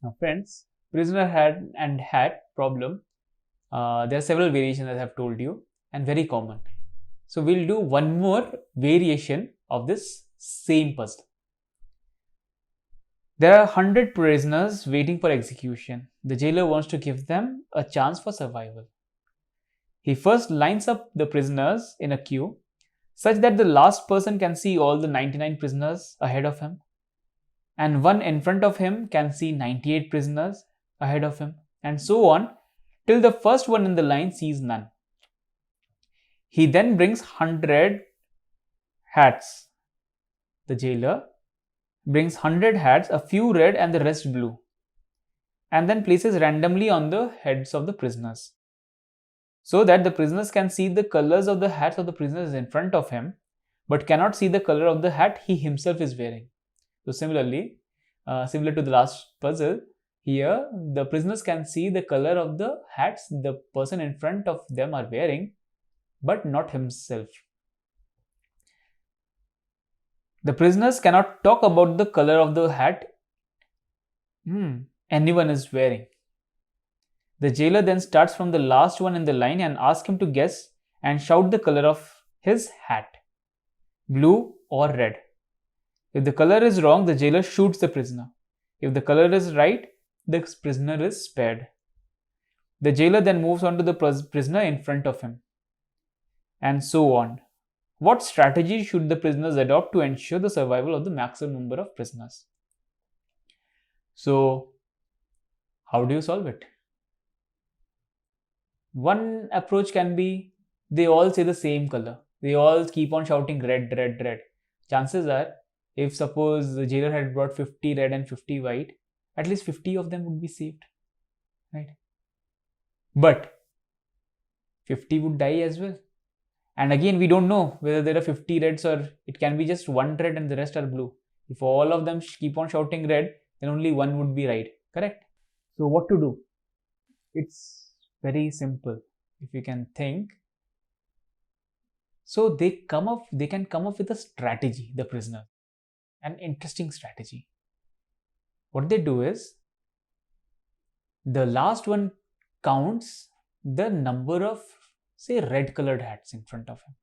Now friends, prisoner hat and hat problem, there are several variations as I have told you and very common. So we'll do one more variation of this same puzzle. There are 100 prisoners waiting for execution. The jailer wants to give them a chance for survival. He first lines up the prisoners in a queue such that the last person can see all the 99 prisoners ahead of him, and one in front of him can see 98 prisoners ahead of him, and so on till the first one in the line sees none. He then brings 100 hats. The jailer brings 100 hats, a few red and the rest blue, and then places randomly on the heads of the prisoners, so that the prisoners can see the colors of the hats of the prisoners in front of him, but cannot see the color of the hat he himself is wearing. So similarly, similar to the last puzzle, here the prisoners can see the color of the hats the person in front of them are wearing, but not himself. The prisoners cannot talk about the color of the hat anyone is wearing. The jailer then starts from the last one in the line and asks him to guess and shout the color of his hat, blue or red. If the color is wrong, the jailer shoots the prisoner. If the color is right, the prisoner is spared. The jailer then moves on to the prisoner in front of him, and so on. What strategy should the prisoners adopt to ensure the survival of the maximum number of prisoners? So, how do you solve it? One approach can be they all say the same color. They all keep on shouting red, red, red. Chances are, if suppose the jailer had brought 50 red and 50 white, at least 50 of them would be saved, right? But 50 would die as well. And again, we don't know whether there are 50 reds or it can be just one red and the rest are blue. If all of them keep on shouting red, then only one would be right, correct? So what to do? It's very simple if you can think. So they can come up with a strategy, the prisoner, an interesting strategy. What they do is, the last one counts the number of, say, red colored hats in front of him.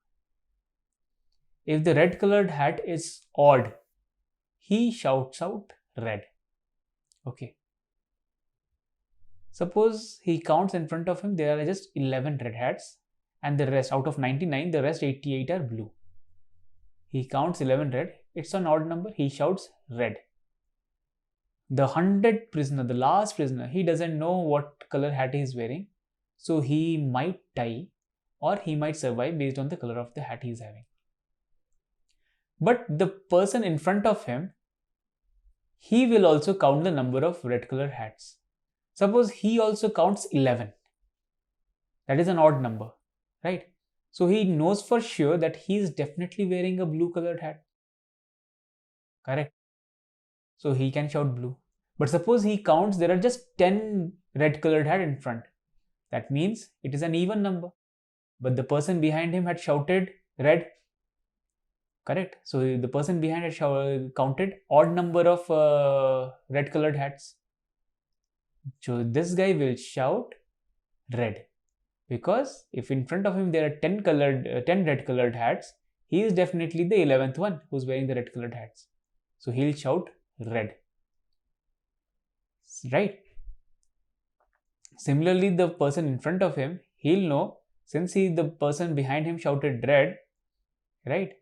If the red colored hat is odd, he shouts out red. Okay. Suppose he counts in front of him, there are just 11 red hats, and the rest, out of 99, the rest 88 are blue. He counts 11 red, it's an odd number, he shouts red. The 100th prisoner, the last prisoner, he doesn't know what color hat he is wearing, so he might die or he might survive based on the color of the hat he is having. But the person in front of him, he will also count the number of red colored hats. Suppose he also counts 11. That is an odd number, right? So he knows for sure that he is definitely wearing a blue colored hat. Correct? So he can shout blue. But suppose he counts there are just 10 red colored hats in front. That means it is an even number. But the person behind him had shouted red. Correct? So the person behind had counted odd number of red colored hats. So this guy will shout red. Because if in front of him there are 10 red colored hats, he is definitely the 11th one who's wearing the red colored hats. So he'll shout red. Right? Similarly, the person in front of him, he'll know, since the person behind him shouted red, right?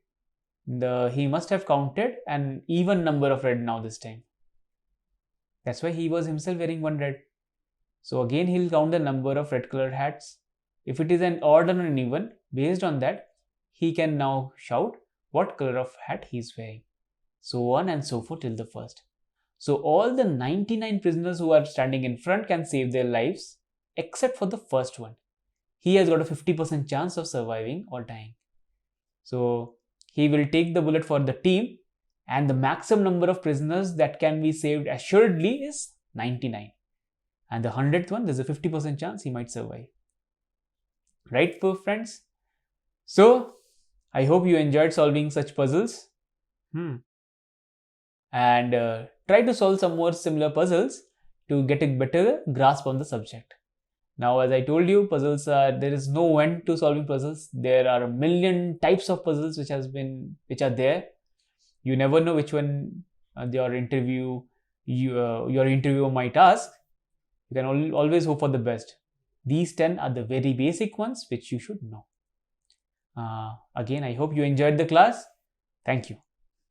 He must have counted an even number of red now this time. That's why he was himself wearing one red. So again, he'll count the number of red colored hats. If it is an odd or an even, based on that, he can now shout what color of hat he is wearing. So on and so forth till the first. So all the 99 prisoners who are standing in front can save their lives, except for the first one. He has got a 50% chance of surviving or dying. So he will take the bullet for the team, and the maximum number of prisoners that can be saved assuredly is 99. And the 100th one, there's a 50% chance he might survive. Right, friends? So I hope you enjoyed solving such puzzles. And try to solve some more similar puzzles to get a better grasp on the subject. Now, as I told you, puzzles there is no end to solving puzzles. There are a million types of puzzles which are there. You never know which one your interviewer might ask. You can always hope for the best. These 10 are the very basic ones which you should know. Again, I hope you enjoyed the class. Thank you.